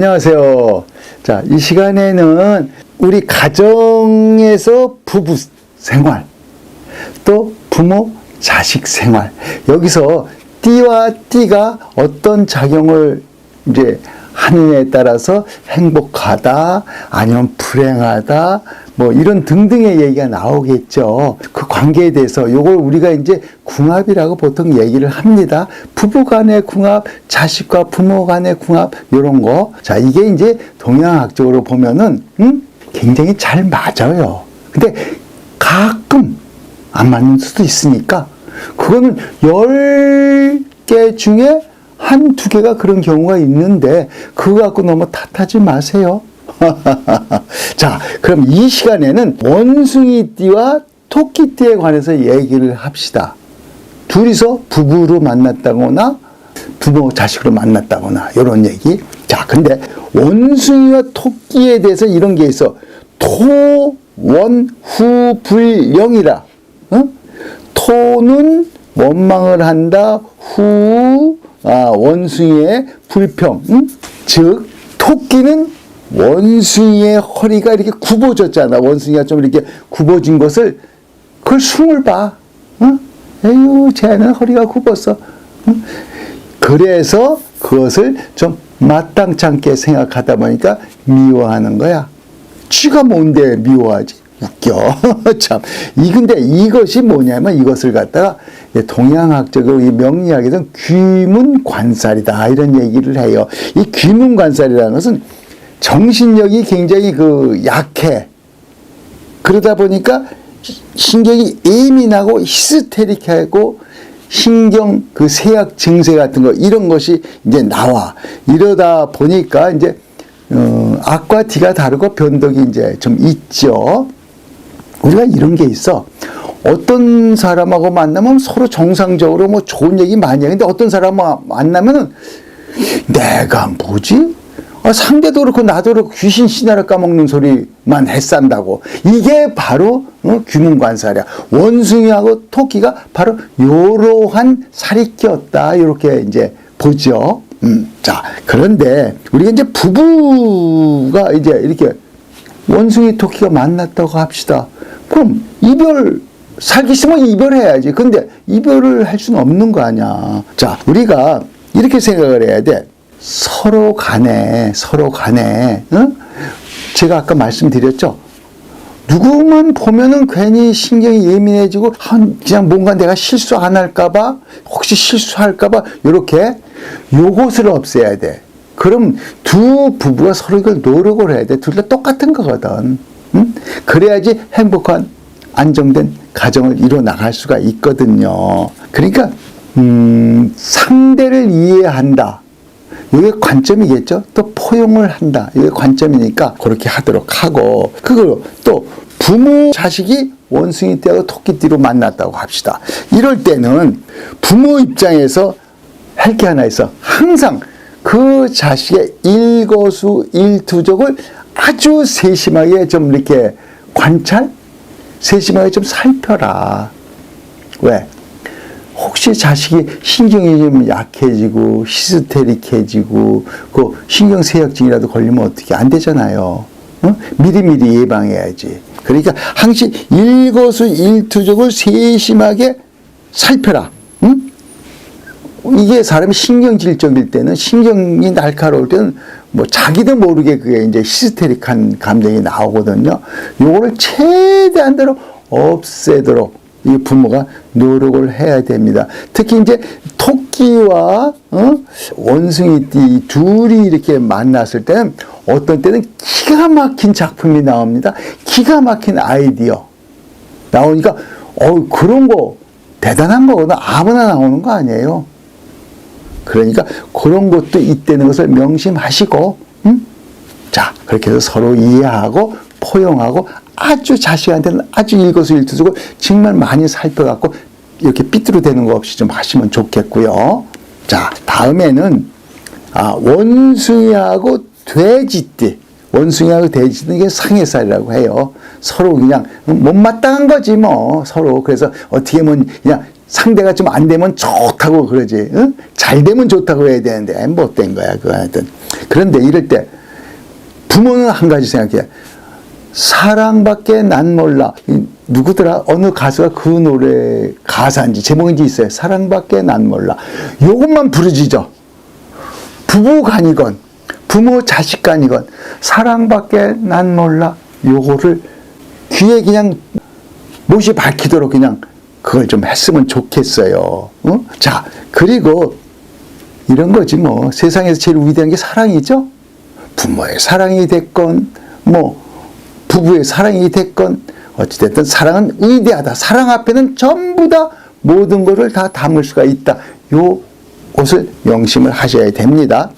안녕하세요. 자, 이 시간에는 우리 가정에서 부부 생활, 또 부모 자식 생활, 여기서 띠와 띠가 어떤 작용을 이제 하느냐에 따라서 행복하다, 아니면 불행하다, 뭐 이런 등등의 얘기가 나오겠죠. 그 관계에 대해서 요걸 우리가 이제 궁합이라고 보통 얘기를 합니다. 부부 간의 궁합, 자식과 부모 간의 궁합, 요런 거. 자, 이게 이제 동양학적으로 보면은, 굉장히 잘 맞아요. 근데 가끔 안 맞는 수도 있으니까, 그거는 10개 중에 한두 개가 그런 경우가 있는데, 그거 갖고 너무 탓하지 마세요. 자, 그럼 이 시간에는 원숭이띠와 토끼띠에 관해서 얘기를 합시다. 둘이서 부부로 만났다거나 부모 자식으로 만났다거나 이런 얘기. 자, 근데 원숭이와 토끼에 대해서 이런 게 있어. 토원후불령이라. 토는 원망을 한다. 원숭이의 불평. 즉 토끼는 원숭이의 허리가 이렇게 굽어졌잖아. 원숭이가 좀 이렇게 굽어진 것을, 그걸 숭을 봐. 에휴, 쟤는 허리가 굽었어. 그래서 그것을 좀 마땅치 않게 생각하다 보니까 미워하는 거야. 쥐가 뭔데 미워하지? 웃겨. 참. 근데 이것이 뭐냐면 이것을 갖다가 동양학적으로 명리학에서는 귀문관살이다. 이런 얘기를 해요. 이 귀문관살이라는 것은 정신력이 굉장히 약해. 그러다 보니까 신경이 예민하고 히스테릭하고 신경 세약 증세 같은 거 이런 것이 이제 나와. 이러다 보니까 이제 악과 T가 다르고 변덕이 이제 좀 있죠. 우리가 이런 게 있어. 어떤 사람하고 만나면 서로 정상적으로 뭐 좋은 얘기 많이 해. 근데 어떤 사람하고 만나면은 내가 뭐지? 상대도 그렇고 나도 그렇고 귀신 신화를 까먹는 소리만 해싼다고. 이게 바로 귀문관살이야. 원숭이하고 토끼가 바로 요러한 살이 꼈다. 이렇게 이제 보죠. 자, 그런데 우리가 이제 부부가 이제 이렇게 원숭이 토끼가 만났다고 합시다. 그럼 살기 싫으면 이별해야지. 근데 이별을 할 수는 없는 거 아니야. 자, 우리가 이렇게 생각을 해야 돼. 서로 간에, 제가 아까 말씀드렸죠? 누구만 보면은 괜히 신경이 예민해지고, 그냥 뭔가 내가 실수 안 할까봐, 혹시 실수할까봐, 요것을 없애야 돼. 그럼 두 부부가 서로 이걸 노력을 해야 돼. 둘 다 똑같은 거거든. 그래야지 행복한, 안정된 가정을 이뤄 나갈 수가 있거든요. 그러니까, 상대를 이해한다. 이게 관점이겠죠? 또 포용을 한다. 이게 관점이니까 그렇게 하도록 하고, 그걸 또 부모 자식이 원숭이띠하고 토끼띠로 만났다고 합시다. 이럴 때는 부모 입장에서 할 게 하나 있어. 항상 그 자식의 일거수일투족을 아주 세심하게 좀 이렇게 세심하게 좀 살펴라. 왜? 혹시 자식이 신경이 좀 약해지고 히스테릭해지고 신경쇠약증이라도 걸리면 어떻게 안 되잖아요. 미리미리 예방해야지. 그러니까 항상 일거수일투족을 세심하게 살펴라. 이게 사람이 신경질적일 때는, 신경이 날카로울 때는 뭐 자기도 모르게 그게 이제 히스테릭한 감정이 나오거든요. 요거를 최대한대로 없애도록 이 부모가 노력을 해야 됩니다. 특히 이제 토끼와 원숭이띠 둘이 이렇게 만났을 때는 어떤 때는 기가 막힌 작품이 나옵니다. 기가 막힌 아이디어 나오니까 그런 거 대단한 거거든. 아무나 나오는 거 아니에요. 그러니까 그런 것도 있다는 것을 명심하시고, 자, 그렇게 해서 서로 이해하고 포용하고 아주 자식한테는 아주 일거수일투족을 정말 많이 살펴갖고 이렇게 삐뚤어대는 거 없이 좀 하시면 좋겠고요. 자, 다음에는 원숭이하고 돼지띠. 원숭이하고 돼지띠는 이게 상해살이라고 해요. 서로 그냥 못마땅한 거지 뭐 서로. 그래서 어떻게 하면 그냥 상대가 좀 안 되면 좋다고 그러지. 응? 잘 되면 좋다고 해야 되는데 못된 거야. 그거 하여튼. 그런데 이럴 때 부모는 한 가지 생각해. 사랑밖에 난 몰라. 누구더라? 어느 가수가 그 노래 가사인지 제목인지 있어요. 사랑밖에 난 몰라. 요것만 부르짖어. 부부간이건 부모 자식간이건 사랑밖에 난 몰라. 요거를 귀에 그냥 못이 박히도록 그냥 그걸 좀 했으면 좋겠어요. 어? 자, 그리고 이런 거지 뭐. 세상에서 제일 위대한 게 사랑이죠. 부모의 사랑이 됐건 뭐 부부의 사랑이 됐건 어찌됐든 사랑은 위대하다. 사랑 앞에는 전부 다 모든 것을 다 담을 수가 있다. 요 것을 명심을 하셔야 됩니다.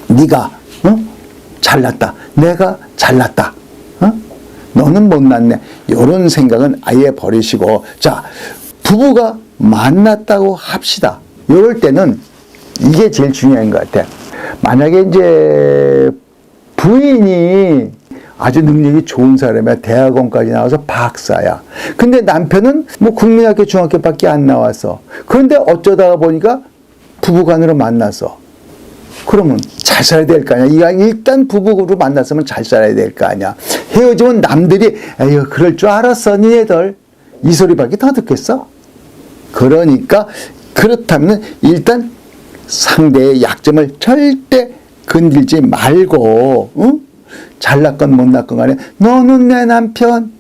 네가 잘났다. 내가 잘났다. 너는 못났네. 이런 생각은 아예 버리시고, 자, 부부가 만났다고 합시다. 이럴 때는 이게 제일 중요한 것 같아. 만약에 이제 부인이 아주 능력이 좋은 사람이야. 대학원까지 나와서 박사야. 근데 남편은 뭐 국민학교, 중학교밖에 안 나왔어. 그런데 어쩌다가 보니까 부부간으로 만났어. 그러면 잘 살아야 될 거 아니야. 일단 부부로 만났으면 잘 살아야 될 거 아니야. 헤어지면 남들이 에휴 그럴 줄 알았어 니네들 이 소리밖에 더 듣겠어? 그러니까 그렇다면 일단 상대의 약점을 절대 건들지 말고 잘났건 못났건 간에 너는 내 남편,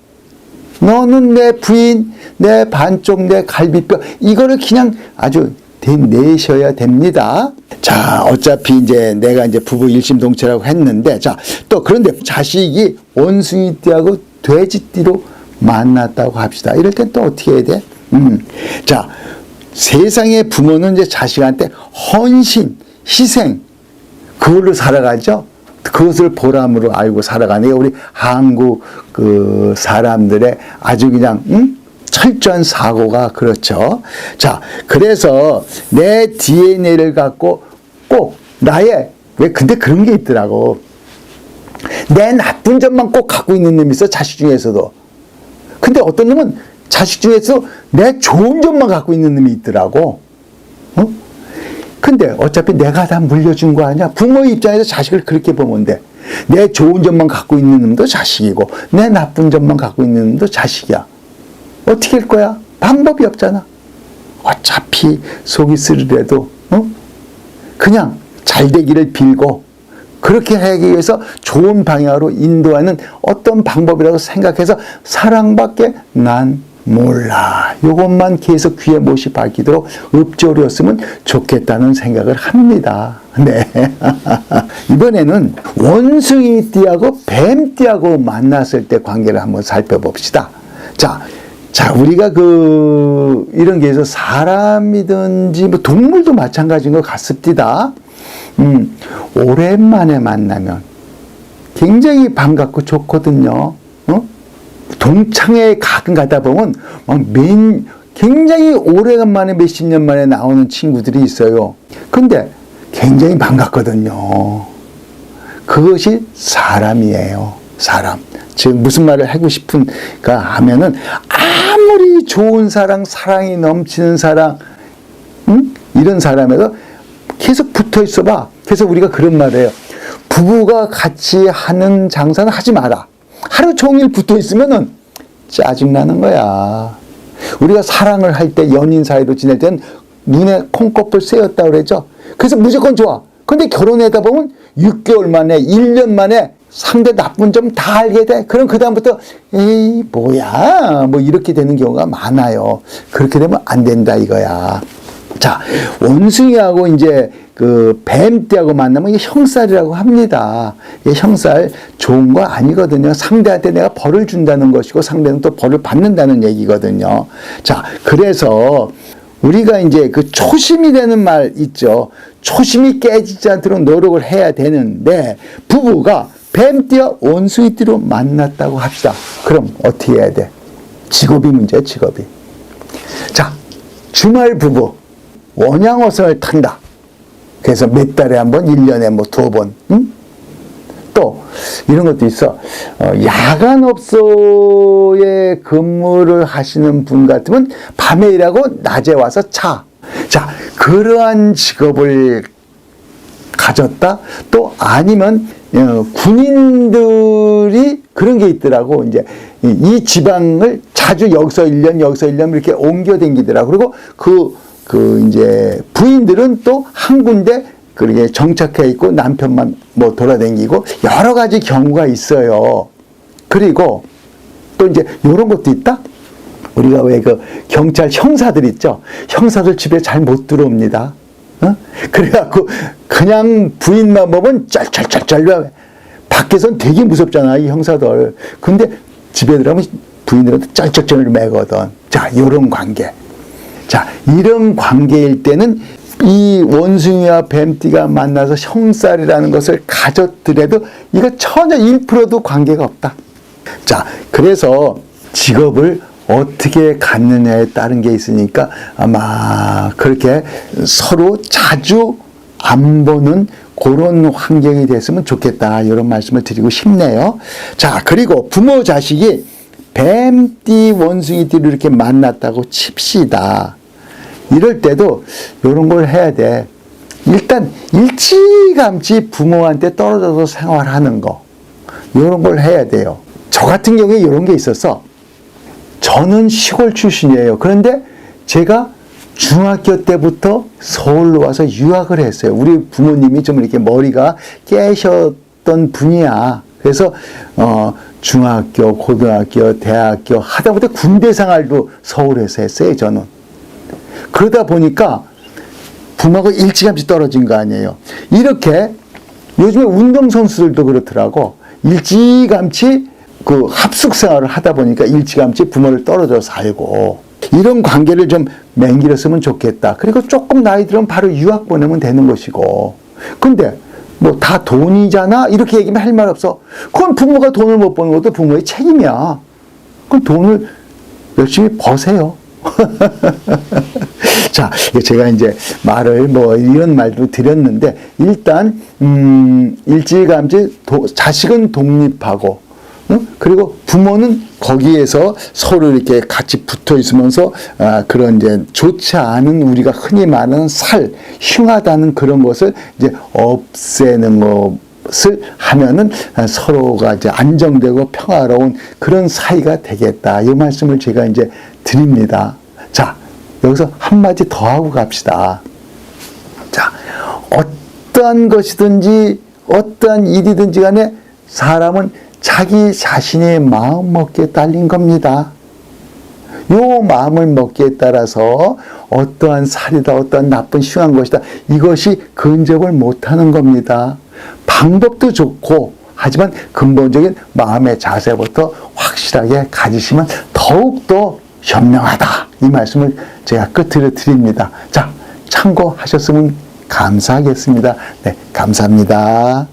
너는 내 부인, 내 반쪽, 내 갈비뼈 이거를 그냥 아주 내셔야 됩니다. 자, 어차피 이제 내가 이제 부부 일심동체라고 했는데, 자, 또 그런데 자식이 원숭이띠하고 돼지띠로 만났다고 합시다. 이럴 땐 또 어떻게 해야 돼? 자, 세상의 부모는 이제 자식한테 헌신, 희생, 그걸로 살아가죠. 그것을 보람으로 알고 살아가는 게 우리 한국 그 사람들의 아주 그냥, 철저한 사고가 그렇죠. 자, 그래서 내 DNA를 갖고 꼭 나의 근데 그런 게 있더라고. 내 나쁜 점만 꼭 갖고 있는 놈이 있어. 자식 중에서도. 근데 어떤 놈은 자식 중에서 내 좋은 점만 갖고 있는 놈이 있더라고. 근데 어차피 내가 다 물려준 거 아니야. 부모의 입장에서 자식을 그렇게 보면 돼. 내 좋은 점만 갖고 있는 놈도 자식이고 내 나쁜 점만 갖고 있는 놈도 자식이야. 어떻게 할 거야? 방법이 없잖아. 어차피 속이 쓰리래도 그냥 잘 되기를 빌고 그렇게 하기 위해서 좋은 방향으로 인도하는 어떤 방법이라고 생각해서 사랑밖에 난 몰라. 이것만 계속 귀에 못이 박히도록 읊조렸으면 좋겠다는 생각을 합니다. 네. 이번에는 원숭이띠하고 뱀띠하고 만났을 때 관계를 한번 살펴봅시다. 자, 우리가 이런 게 있어 사람이든지 뭐 동물도 마찬가지인 것 같습니다. 오랜만에 만나면 굉장히 반갑고 좋거든요. 동창회 가끔 가다 보면 굉장히 오래간만에 몇십 년 만에 나오는 친구들이 있어요. 근데 굉장히 반갑거든요. 그것이 사람이에요. 사람. 즉 무슨 말을 하고 싶은가 하면은 아무리 좋은 사랑, 사랑이 넘치는 사랑, 이런 사람에도 계속 붙어 있어봐. 그래서 우리가 그런 말을 해요. 부부가 같이 하는 장사는 하지 마라. 하루 종일 붙어 있으면은 짜증나는 거야. 우리가 사랑을 할 때 연인 사이로 지낼 때는 눈에 콩꺼풀 쐬었다고 그러죠. 그래서 무조건 좋아. 근데 결혼하다 보면 6개월 만에, 1년 만에 상대 나쁜 점 다 알게 돼. 그럼 그다음부터 에이 뭐야 뭐 이렇게 되는 경우가 많아요. 그렇게 되면 안 된다 이거야. 자, 원숭이하고 이제 그 뱀띠하고 만나면 이게 형살이라고 합니다. 이게 형살 좋은 거 아니거든요. 상대한테 내가 벌을 준다는 것이고 상대는 또 벌을 받는다는 얘기거든요. 자, 그래서 우리가 이제 그 초심이 되는 말 있죠. 초심이 깨지지 않도록 노력을 해야 되는데 부부가 뱀띠와 원숭이띠로 만났다고 합시다. 그럼 어떻게 해야 돼? 직업이 문제야, 직업이. 자, 주말 부부 원양어선을 탄다. 그래서 몇 달에 한 번, 1년에 뭐 2번. 또 이런 것도 있어. 야간업소에 근무를 하시는 분 같으면 밤에 일하고 낮에 와서 자. 자, 그러한 직업을 가졌다. 또 아니면 군인들이 그런 게 있더라고. 이제 이 지방을 자주 여기서 1년, 여기서 1년 이렇게 옮겨 다니더라고. 그리고 이제 부인들은 또 한 군데 그렇게 정착해 있고 남편만 뭐 돌아다니고 여러 가지 경우가 있어요. 그리고 또 이제 이런 것도 있다. 우리가 왜 그 경찰 형사들 있죠. 형사들 집에 잘 못 들어옵니다. 그래갖고 그냥 부인만 보면 쩔쩔쩔쩔 밖에선 되게 무섭잖아 이 형사들. 근데 집에 들어가면 부인들한테 쩔쩔쩔 매거든. 자, 이런 관계. 자, 이런 관계일 때는 이 원숭이와 뱀띠가 만나서 형살이라는 것을 가졌더라도 이거 전혀 1%도 관계가 없다. 자, 그래서 직업을 어떻게 갖느냐에 따른 게 있으니까 아마 그렇게 서로 자주 안 보는 그런 환경이 됐으면 좋겠다. 이런 말씀을 드리고 싶네요. 자, 그리고 부모 자식이 뱀띠 원숭이띠를 이렇게 만났다고 칩시다. 이럴 때도 이런 걸 해야 돼. 일단 일찌감치 부모한테 떨어져서 생활하는 거. 이런 걸 해야 돼요. 저 같은 경우에 이런 게 있었어. 저는 시골 출신이에요. 그런데 제가 중학교 때부터 서울로 와서 유학을 했어요. 우리 부모님이 좀 이렇게 머리가 깨셨던 분이야. 그래서 중학교, 고등학교, 대학교 하다못해 군대 생활도 서울에서 했어요. 저는. 그러다 보니까 부모가 일찌감치 떨어진 거 아니에요. 이렇게 요즘에 운동선수들도 그렇더라고. 일찌감치 그 합숙 생활을 하다 보니까 일찌감치 부모를 떨어져 살고 이런 관계를 좀 맹기렸으면 좋겠다. 그리고 조금 나이 들으면 바로 유학 보내면 되는 것이고. 근데 뭐 다 돈이잖아? 이렇게 얘기하면 할 말 없어. 그건 부모가 돈을 못 버는 것도 부모의 책임이야. 그럼 돈을 열심히 버세요. 자, 제가 이제 말을 뭐 이런 말도 드렸는데 일단 일찌감치 자식은 독립하고 그리고 부모는 거기에서 서로 이렇게 같이 붙어 있으면서 그런 이제 좋지 않은 우리가 흔히 말하는 흉하다는 그런 것을 이제 없애는 것을 하면은 서로가 이제 안정되고 평화로운 그런 사이가 되겠다. 이 말씀을 제가 이제 드립니다. 자, 여기서 한마디 더 하고 갑시다. 자, 어떠한 것이든지 어떠한 일이든지 간에 사람은 자기 자신의 마음 먹기에 딸린 겁니다. 요 마음을 먹기에 따라서 어떠한 살이다, 어떠한 나쁜 흉한 것이다, 이것이 근접을 못하는 겁니다. 방법도 좋고 하지만 근본적인 마음의 자세부터 확실하게 가지시면 더욱더 현명하다. 이 말씀을 제가 끝으로 드립니다. 자, 참고하셨으면 감사하겠습니다. 네, 감사합니다.